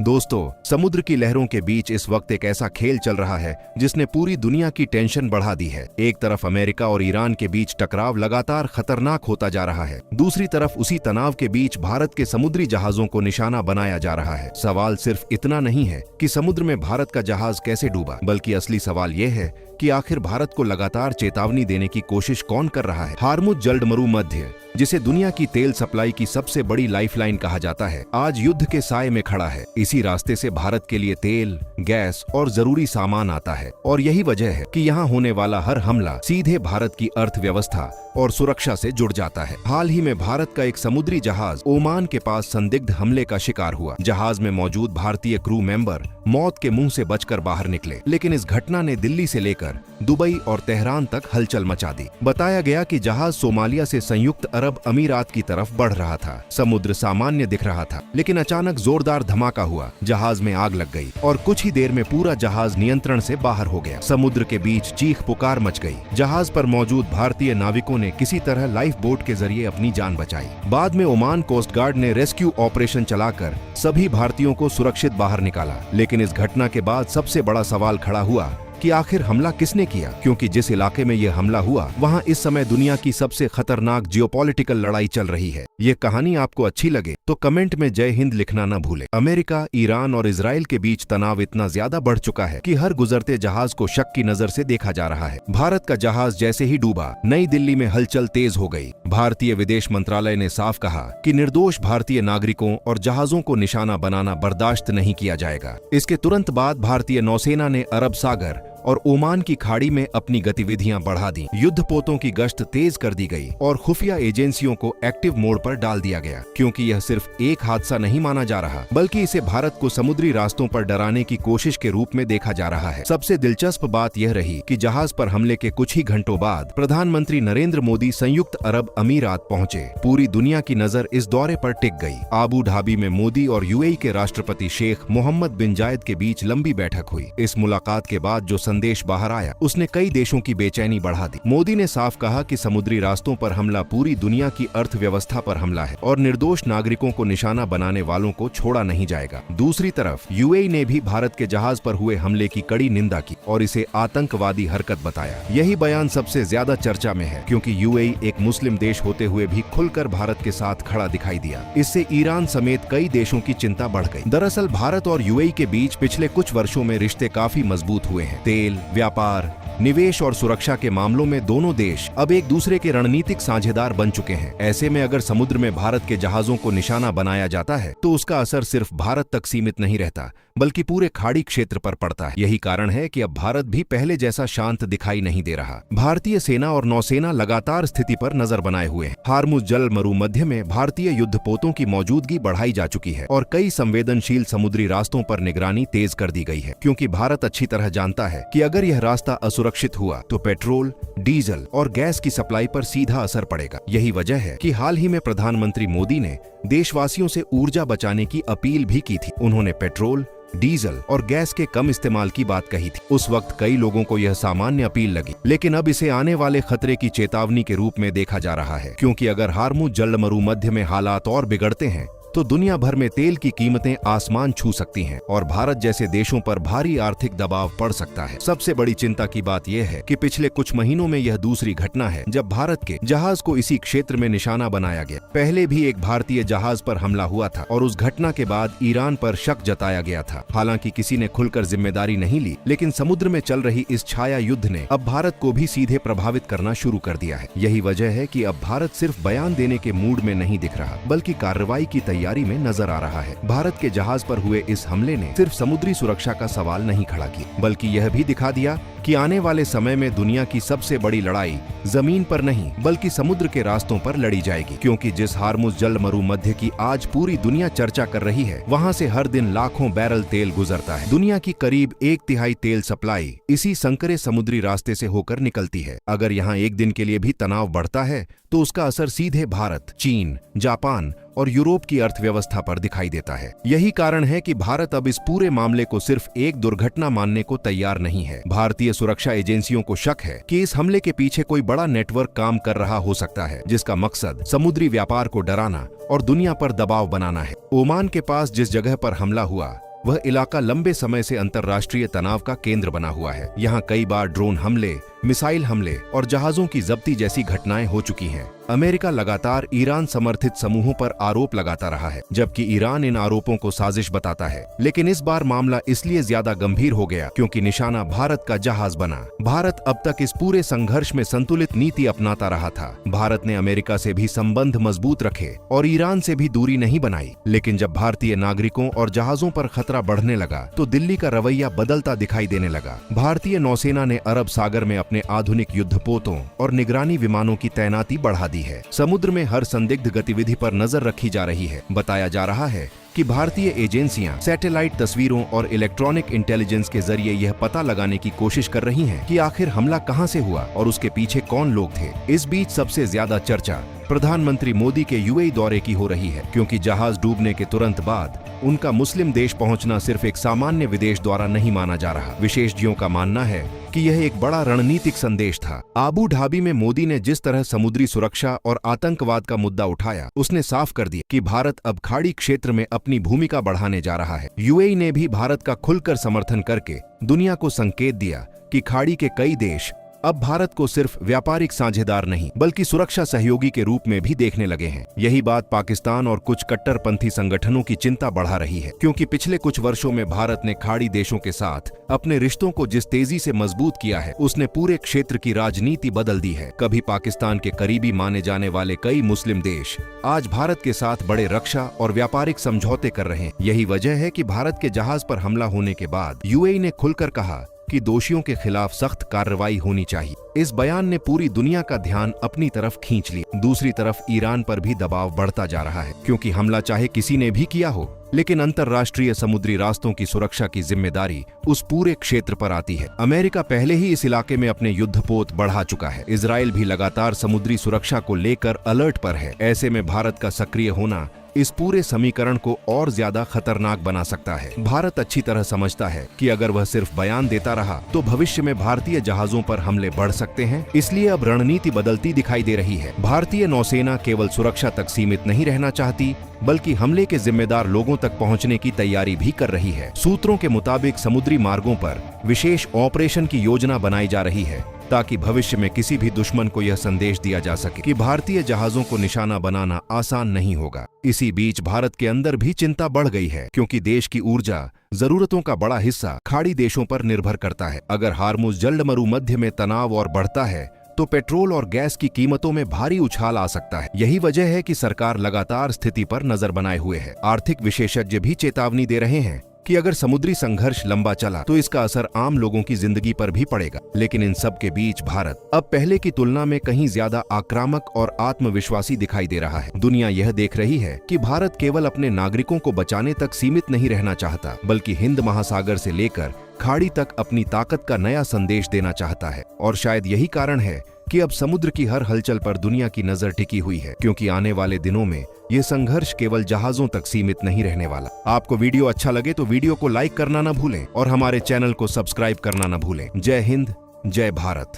दोस्तों, समुद्र की लहरों के बीच इस वक्त एक ऐसा खेल चल रहा है जिसने पूरी दुनिया की टेंशन बढ़ा दी है। एक तरफ अमेरिका और ईरान के बीच टकराव लगातार खतरनाक होता जा रहा है, दूसरी तरफ उसी तनाव के बीच भारत के समुद्री जहाजों को निशाना बनाया जा रहा है। सवाल सिर्फ इतना नहीं है कि समुद्र में भारत का जहाज कैसे डूबा, बल्कि असली सवाल यह है कि आखिर भारत को लगातार चेतावनी देने की कोशिश कौन कर रहा है। हार्मुज जलमरुमध्य, जिसे दुनिया की तेल सप्लाई की सबसे बड़ी लाइफलाइन कहा जाता है, आज युद्ध के साए में खड़ा है। इसी रास्ते से भारत के लिए तेल, गैस और जरूरी सामान आता है और यही वजह है कि यहाँ होने वाला हर हमला सीधे भारत की अर्थव्यवस्था और सुरक्षा से जुड़ जाता है। हाल ही में भारत का एक समुद्री जहाज ओमान के पास संदिग्ध हमले का शिकार हुआ। जहाज में मौजूद भारतीय क्रू मेंबर मौत के मुंह से बचकर बाहर निकले, लेकिन इस घटना ने दिल्ली से लेकर दुबई और तेहरान तक हलचल मचा दी। बताया गया कि जहाज सोमालिया से संयुक्त अरब अमीरात की तरफ बढ़ रहा था। समुद्र सामान्य दिख रहा था, लेकिन अचानक जोरदार धमाका हुआ, जहाज में आग लग गई और कुछ ही देर में पूरा जहाज नियंत्रण से बाहर हो गया। समुद्र के बीच चीख पुकार मच गई। जहाज पर मौजूद भारतीय नाविकों ने किसी तरह लाइफ बोट के जरिए अपनी जान बचाई। बाद में ओमान कोस्ट गार्ड ने रेस्क्यू ऑपरेशन चलाकर सभी भारतीयों को सुरक्षित बाहर निकाला। लेकिन इस घटना के बाद सबसे बड़ा सवाल खड़ा हुआ कि आखिर हमला किसने किया, क्योंकि जिस इलाके में यह हमला हुआ वहां इस समय दुनिया की सबसे खतरनाक जियोपॉलिटिकल लड़ाई चल रही है। ये कहानी आपको अच्छी लगे तो कमेंट में जय हिंद लिखना न भूले। अमेरिका, ईरान और इजराइल के बीच तनाव इतना ज्यादा बढ़ चुका है कि हर गुजरते जहाज को शक की नजर से देखा जा रहा है। भारत का जहाज जैसे ही डूबा, नई दिल्ली में हलचल तेज हो गई। भारतीय विदेश मंत्रालय ने साफ कहा कि निर्दोष भारतीय नागरिकों और जहाजों को निशाना बनाना बर्दाश्त नहीं किया जाएगा। इसके तुरंत बाद भारतीय नौसेना ने अरब सागर और ओमान की खाड़ी में अपनी गतिविधियां बढ़ा दी। युद्धपोतों की गश्त तेज कर दी गई और खुफिया एजेंसियों को एक्टिव मोड पर डाल दिया गया, क्योंकि यह सिर्फ एक हादसा नहीं माना जा रहा, बल्कि इसे भारत को समुद्री रास्तों पर डराने की कोशिश के रूप में देखा जा रहा है। सबसे दिलचस्प बात यह रही कि जहाज पर हमले के कुछ ही घंटों बाद प्रधानमंत्री नरेंद्र मोदी संयुक्त अरब अमीरात पहुंचे। पूरी दुनिया की नजर इस दौरे पर टिक गई। आबू धाबी में मोदी और यूएई के राष्ट्रपति शेख मोहम्मद बिन जायद के बीच लंबी बैठक हुई। इस मुलाकात के बाद जो संदेश बाहर आया उसने कई देशों की बेचैनी बढ़ा दी। मोदी ने साफ कहा कि समुद्री रास्तों पर हमला पूरी दुनिया की अर्थव्यवस्था पर हमला है और निर्दोष नागरिकों को निशाना बनाने वालों को छोड़ा नहीं जाएगा। दूसरी तरफ यूएई ने भी भारत के जहाज पर हुए हमले की कड़ी निंदा की और इसे आतंकवादी हरकत बताया। यही बयान सबसे ज्यादा चर्चा में है, क्योंकि यूएई एक मुस्लिम देश होते हुए भी खुलकर भारत के साथ खड़ा दिखाई दिया। इससे ईरान समेत कई देशों की चिंता बढ़ गई। दरअसल भारत और यूएई के बीच पिछले कुछ वर्षों में रिश्ते काफी मजबूत हुए हैं। तेल, व्यापार, निवेश और सुरक्षा के मामलों में दोनों देश अब एक दूसरे के रणनीतिक साझेदार बन चुके हैं। ऐसे में अगर समुद्र में भारत के जहाजों को निशाना बनाया जाता है तो उसका असर सिर्फ भारत तक सीमित नहीं रहता, बल्कि पूरे खाड़ी क्षेत्र पर पड़ता है। यही कारण है कि अब भारत भी पहले जैसा शांत दिखाई नहीं दे रहा। भारतीय सेना और नौसेना लगातार स्थिति पर नजर बनाए हुए हैं। हार्मुज जलमरुमध्य में भारतीय युद्धपोतों की मौजूदगी बढ़ाई जा चुकी है और कई संवेदनशील समुद्री रास्तों पर निगरानी तेज कर दी गई है, क्योंकि भारत अच्छी तरह जानता है कि अगर यह रास्ता असुरक्षित हुआ तो पेट्रोल, डीजल और गैस की सप्लाई पर सीधा असर पड़ेगा। यही वजह है कि हाल ही में प्रधानमंत्री मोदी ने देशवासियों से ऊर्जा बचाने की अपील भी की थी। उन्होंने पेट्रोल, डीजल और गैस के कम इस्तेमाल की बात कही थी। उस वक्त कई लोगों को यह सामान्य अपील लगी, लेकिन अब इसे आने वाले खतरे की चेतावनी के रूप में देखा जा रहा है, क्योंकि अगर हार्मुज जलमरुमध्य में हालात और बिगड़ते हैं तो दुनिया भर में तेल की कीमतें आसमान छू सकती हैं और भारत जैसे देशों पर भारी आर्थिक दबाव पड़ सकता है। सबसे बड़ी चिंता की बात यह है कि पिछले कुछ महीनों में यह दूसरी घटना है जब भारत के जहाज को इसी क्षेत्र में निशाना बनाया गया। पहले भी एक भारतीय जहाज पर हमला हुआ था और उस घटना के बाद ईरान पर शक जताया गया था। हालांकि किसी ने खुलकर जिम्मेदारी नहीं ली, लेकिन समुद्र में चल रही इस छाया युद्ध ने अब भारत को भी सीधे प्रभावित करना शुरू कर दिया है। यही वजह है कि अब भारत सिर्फ बयान देने के मूड में नहीं दिख रहा, बल्कि कार्रवाई की तैयारी में नजर आ रहा है। भारत के जहाज पर हुए इस हमले ने सिर्फ समुद्री सुरक्षा का सवाल नहीं खड़ा किया, बल्कि यह भी दिखा दिया कि आने वाले समय में दुनिया की सबसे बड़ी लड़ाई जमीन पर नहीं बल्कि समुद्र के रास्तों पर लड़ी जाएगी, क्योंकि जिस हार्मुज जलमरुमध्य की आज पूरी दुनिया चर्चा कर रही है, वहां से हर दिन लाखों बैरल तेल गुजरता है। दुनिया की करीब 1/3 तेल सप्लाई इसी संकरे समुद्री रास्ते से होकर निकलती है। अगर यहाँ एक दिन के लिए भी तनाव बढ़ता है तो उसका असर सीधे भारत, चीन, जापान और यूरोप की अर्थव्यवस्था पर दिखाई देता है। यही कारण है कि भारत अब इस पूरे मामले को सिर्फ एक दुर्घटना मानने को तैयार नहीं है। भारतीय सुरक्षा एजेंसियों को शक है कि इस हमले के पीछे कोई बड़ा नेटवर्क काम कर रहा हो सकता है, जिसका मकसद समुद्री व्यापार को डराना और दुनिया पर दबाव बनाना है। ओमान के पास जिस जगह पर हमला हुआ वह इलाका लंबे समय से अंतर्राष्ट्रीय तनाव का केंद्र बना हुआ है। यहाँ कई बार ड्रोन हमले, मिसाइल हमले और जहाजों की जब्ती जैसी घटनाएं हो चुकी हैं। अमेरिका लगातार ईरान समर्थित समूहों पर आरोप लगाता रहा है, जबकि ईरान इन आरोपों को साजिश बताता है। लेकिन इस बार मामला इसलिए ज्यादा गंभीर हो गया क्योंकि निशाना भारत का जहाज बना। भारत अब तक इस पूरे संघर्ष में संतुलित नीति अपनाता रहा था। भारत ने अमेरिका से भी संबंध मजबूत रखे और ईरान से भी दूरी नहीं बनाई। लेकिन जब भारतीय नागरिकों और जहाजों पर खतरा बढ़ने लगा तो दिल्ली का रवैया बदलता दिखाई देने लगा। भारतीय नौसेना ने अरब सागर में अपने आधुनिक युद्धपोतों और निगरानी विमानों की तैनाती बढ़ा दी है। समुद्र में हर संदिग्ध गतिविधि पर नजर रखी जा रही है। बताया जा रहा है कि भारतीय एजेंसियां सैटेलाइट तस्वीरों और इलेक्ट्रॉनिक इंटेलिजेंस के जरिए यह पता लगाने की कोशिश कर रही हैं कि आखिर हमला कहां से हुआ और उसके पीछे कौन लोग थे। इस बीच सबसे ज्यादा चर्चा प्रधानमंत्री मोदी के यूएई दौरे की हो रही है, क्योंकि जहाज डूबने के तुरंत बाद उनका मुस्लिम देश पहुंचना सिर्फ एक सामान्य विदेश दौरा नहीं माना जा रहा। विशेषज्ञों का मानना है कि यह एक बड़ा रणनीतिक संदेश था। आबू धाबी में मोदी ने जिस तरह समुद्री सुरक्षा और आतंकवाद का मुद्दा उठाया, उसने साफ कर दिया कि भारत अब खाड़ी क्षेत्र में अपनी भूमिका बढ़ाने जा रहा है। यूएई ने भी भारत का खुलकर समर्थन करके दुनिया को संकेत दिया कि खाड़ी के कई देश अब भारत को सिर्फ व्यापारिक साझेदार नहीं बल्कि सुरक्षा सहयोगी के रूप में भी देखने लगे हैं। यही बात पाकिस्तान और कुछ कट्टरपंथी संगठनों की चिंता बढ़ा रही है, क्योंकि पिछले कुछ वर्षों में भारत ने खाड़ी देशों के साथ अपने रिश्तों को जिस तेजी से मजबूत किया है, उसने पूरे क्षेत्र की राजनीति बदल दी है। कभी पाकिस्तान के करीबी माने जाने वाले कई मुस्लिम देश आज भारत के साथ बड़े रक्षा और व्यापारिक समझौते कर रहे हैं। यही वजह है कि भारत के जहाज पर हमला होने के बाद यूएई ने खुलकर कहा कि दोषियों के खिलाफ सख्त कार्रवाई होनी चाहिए। इस बयान ने पूरी दुनिया का ध्यान अपनी तरफ खींच लिया। दूसरी तरफ ईरान पर भी दबाव बढ़ता जा रहा है, क्योंकि हमला चाहे किसी ने भी किया हो, लेकिन अंतर्राष्ट्रीय समुद्री रास्तों की सुरक्षा की जिम्मेदारी उस पूरे क्षेत्र पर आती है। अमेरिका पहले ही इस इलाके में अपने युद्धपोत बढ़ा चुका है। इजराइल भी लगातार समुद्री सुरक्षा को लेकर अलर्ट पर है। ऐसे में भारत का सक्रिय होना इस पूरे समीकरण को और ज्यादा खतरनाक बना सकता है। भारत अच्छी तरह समझता है कि अगर वह सिर्फ बयान देता रहा तो भविष्य में भारतीय जहाजों पर हमले बढ़ सकते हैं। इसलिए अब रणनीति बदलती दिखाई दे रही है। भारतीय नौसेना केवल सुरक्षा तक सीमित नहीं रहना चाहती, बल्कि हमले के जिम्मेदार लोगों तक पहुंचने की तैयारी भी कर रही है। सूत्रों के मुताबिक समुद्री मार्गों पर विशेष ऑपरेशन की योजना बनाई जा रही है, ताकि भविष्य में किसी भी दुश्मन को यह संदेश दिया जा सके कि भारतीय जहाजों को निशाना बनाना आसान नहीं होगा। इसी बीच भारत के अंदर भी चिंता बढ़ गई है, क्योंकि देश की ऊर्जा जरूरतों का बड़ा हिस्सा खाड़ी देशों पर निर्भर करता है। अगर हार्मुज जलमरु मध्य में तनाव और बढ़ता है तो पेट्रोल और गैस की कीमतों में भारी उछाल आ सकता है। यही वजह है कि सरकार लगातार स्थिति पर नजर बनाए हुए है। आर्थिक विशेषज्ञ भी चेतावनी दे रहे हैं कि अगर समुद्री संघर्ष लंबा चला तो इसका असर आम लोगों की जिंदगी पर भी पड़ेगा। लेकिन इन सब के बीच भारत अब पहले की तुलना में कहीं ज्यादा आक्रामक और आत्मविश्वासी दिखाई दे रहा है। दुनिया यह देख रही है कि भारत केवल अपने नागरिकों को बचाने तक सीमित नहीं रहना चाहता, बल्कि हिंद महासागर से लेकर खाड़ी तक अपनी ताकत का नया संदेश देना चाहता है। और शायद यही कारण है कि अब समुद्र की हर हलचल पर दुनिया की नजर टिकी हुई है, क्योंकि आने वाले दिनों में ये संघर्ष केवल जहाजों तक सीमित नहीं रहने वाला। आपको वीडियो अच्छा लगे तो वीडियो को लाइक करना न भूलें और हमारे चैनल को सब्सक्राइब करना न भूलें। जय हिंद, जय भारत।